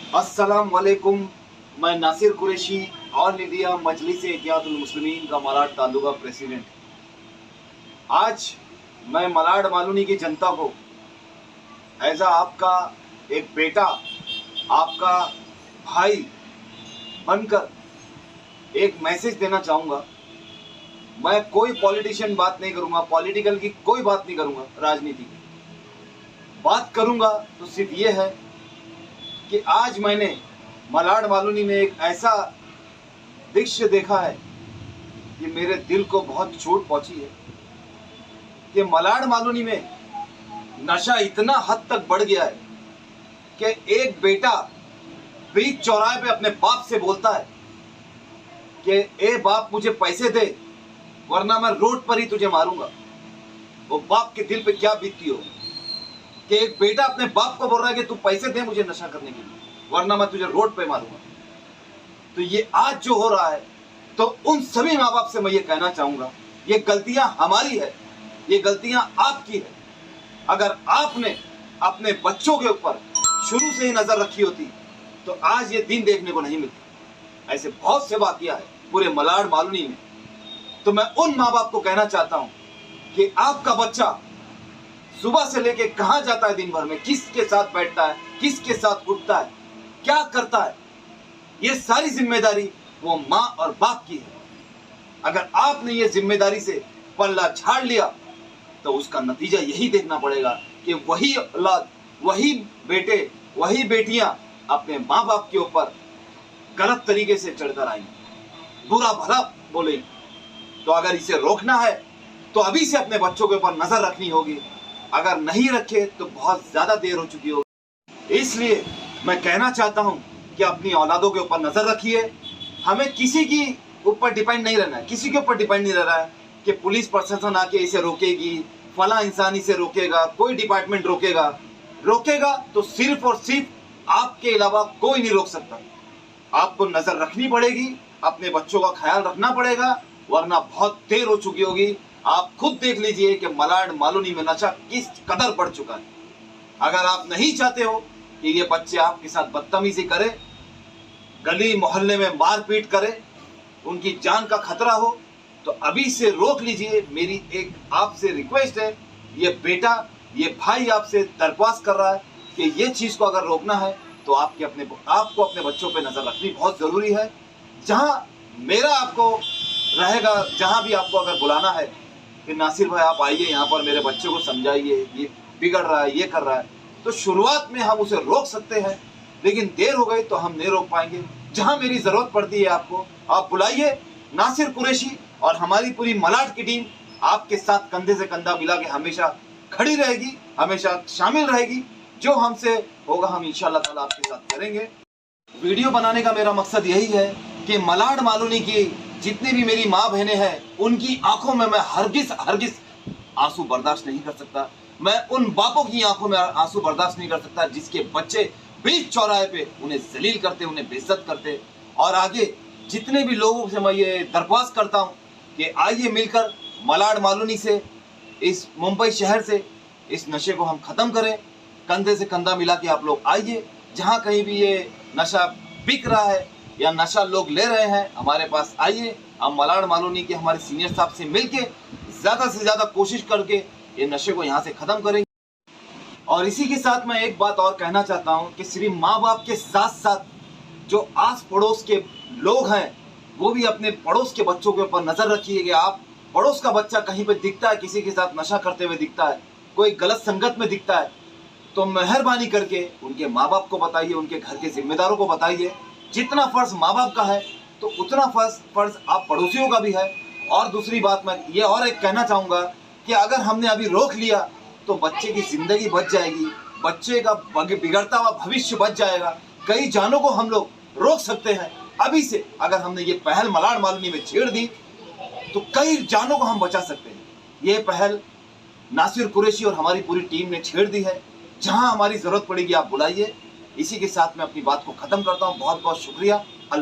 अस्सलाम वालेकुम। मैं नासिर कुरैशी ऑल इंडिया मजलिस इत्तेहादुल मुस्लिमीन का मलाड तालुका प्रेसिडेंट। आज मैं मलाड मालूनी की जनता को एज आपका एक बेटा, आपका भाई बनकर एक मैसेज देना चाहूँगा। मैं कोई पॉलिटिशियन बात नहीं करूँगा, पॉलिटिकल की कोई बात नहीं करूँगा, राजनीति की बात करूँगा तो सिर्फ ये है कि आज मैंने मलाड मालूनी में एक ऐसा दृश्य देखा है कि मेरे दिल को बहुत चोट पहुंची है कि मलाड मालूनी में नशा इतना हद तक बढ़ गया है कि एक बेटा बीच चौराहे पे अपने बाप से बोलता है कि ए बाप मुझे पैसे दे वरना मैं रोड पर ही तुझे मारूंगा। वो बाप के दिल पे क्या बीतती हो कि एक बेटा अपने बाप को बोल रहा है कि तू पैसे दे मुझे नशा करने के लिए वरना मैं तुझे रोड पे मारूंगा। तो ये आज जो हो रहा है, तो उन सभी माँ बाप से मैं ये कहना चाहूंगा, ये गलतियां हमारी है, ये गलतियां आपकी है। अगर आपने अपने बच्चों के ऊपर शुरू से ही नजर रखी होती तो आज ये दिन देखने को नहीं मिलती। ऐसे बहुत से वाकया है पूरे मलाड मालूनी में। तो मैं उन माँ बाप को कहना चाहता हूं कि आपका बच्चा सुबह से लेके कहां जाता है, दिन भर में किसके साथ बैठता है, किसके साथ उठता है, क्या करता है, ये सारी जिम्मेदारी वो माँ और बाप की है। अगर आपने ये जिम्मेदारी से पल्ला झाड़ लिया तो उसका नतीजा यही देखना पड़ेगा कि वही औलाद, वही बेटे, वही बेटियां अपने माँ बाप के ऊपर गलत तरीके से चढ़कर आएंगी, बुरा भला बोलेंगी। तो अगर इसे रोकना है तो अभी से अपने बच्चों के ऊपर नजर रखनी होगी। अगर नहीं रखे तो बहुत ज्यादा देर हो चुकी होगी। इसलिए मैं कहना चाहता हूं कि अपनी औलादों के ऊपर नजर रखिए। हमें किसी की ऊपर डिपेंड नहीं रहना है, किसी के ऊपर डिपेंड नहीं रहना है कि पुलिस प्रशासन आके इसे रोकेगी, फला इंसान इसे रोकेगा, कोई डिपार्टमेंट रोकेगा तो सिर्फ और सिर्फ आपके अलावा कोई नहीं रोक सकता। आपको नजर रखनी पड़ेगी, अपने बच्चों का ख्याल रखना पड़ेगा, वरना बहुत देर हो चुकी होगी। आप खुद देख लीजिए कि मलाड मालूनी में नशा किस कदर बढ़ चुका है। अगर आप नहीं चाहते हो कि ये बच्चे आपके साथ बदतमीजी करे, गली मोहल्ले में मारपीट करे, उनकी जान का खतरा हो, तो अभी से रोक लीजिए। मेरी एक आपसे रिक्वेस्ट है, ये बेटा, ये भाई आपसे दरख्वास्त कर रहा है कि ये चीज को अगर रोकना है तो आपको अपने बच्चों पे नजर रखनी बहुत जरूरी है। जहां मेरा आपको रहेगा, जहां भी आपको अगर बुलाना है कि नासिर भाई आप आइए यहाँ पर, मेरे बच्चे को समझाइए, ये बिगड़ रहा है, ये कर रहा है, तो शुरुआत में हम उसे रोक सकते हैं, लेकिन देर हो गई तो हम नहीं रोक पाएंगे। जहां मेरी जरूरत पड़ती है आपको, आप बुलाइए। नासिर कुरैशी और हमारी पूरी मलाड की टीम आपके साथ कंधे से कंधा मिला के हमेशा खड़ी रहेगी, हमेशा शामिल रहेगी। जो हमसे होगा हम इंशाअल्लाह ताला आपके साथ करेंगे। वीडियो बनाने का मेरा मकसद यही है कि मलाड मालूनी की जितनी भी मेरी माँ बहनें हैं, उनकी आंखों में मैं हरगिज आंसू बर्दाश्त नहीं कर सकता। मैं उन बापों की आंखों में आंसू बर्दाश्त नहीं कर सकता जिसके बच्चे बीच चौराहे पे उन्हें जलील करते, उन्हें बेइज्जत करते। और आगे जितने भी लोगों से मैं ये दरख्वास्त करता हूँ कि आइए मिलकर मलाड मालूनी से, इस मुंबई शहर से इस नशे को हम खत्म करें। कंधे से कंधा मिला के आप लोग आइए। जहाँ कहीं भी ये नशा बिक रहा है या नशा लोग ले रहे हैं, हमारे पास आइए। हम मलाड मालूनी के हमारे सीनियर साहब से मिलके ज़्यादा से ज़्यादा कोशिश करके ये नशे को यहाँ से ख़त्म करेंगे। और इसी के साथ मैं एक बात और कहना चाहता हूँ कि सिर्फ माँ बाप के साथ साथ जो आस पड़ोस के लोग हैं, वो भी अपने पड़ोस के बच्चों के ऊपर नज़र रखिए कि आप पड़ोस का बच्चा कहीं पर दिखता है, किसी के साथ नशा करते हुए दिखता है, कोई गलत संगत में दिखता है, तो मेहरबानी करके उनके माँ बाप को बताइए, उनके घर के जिम्मेदारों को बताइए। जितना फर्ज माँ बाप का है तो उतना फर्ज आप पड़ोसियों का भी है। और दूसरी बात मैं ये और एक कहना चाहूँगा कि अगर हमने अभी रोक लिया तो बच्चे की ज़िंदगी बच जाएगी, बच्चे का बिगड़ता हुआ भविष्य बच जाएगा। कई जानों को हम लोग रोक सकते हैं अभी से। अगर हमने ये पहल मलाड मालूनी में छेड़ दी तो कई जानों को हम बचा सकते हैं। ये पहल नासिर कुरैशी और हमारी पूरी टीम ने छेड़ दी है। जहां हमारी ज़रूरत पड़ेगी आप बुलाइए। इसी के साथ मैं अपनी बात को ख़त्म करता हूं। बहुत बहुत शुक्रिया।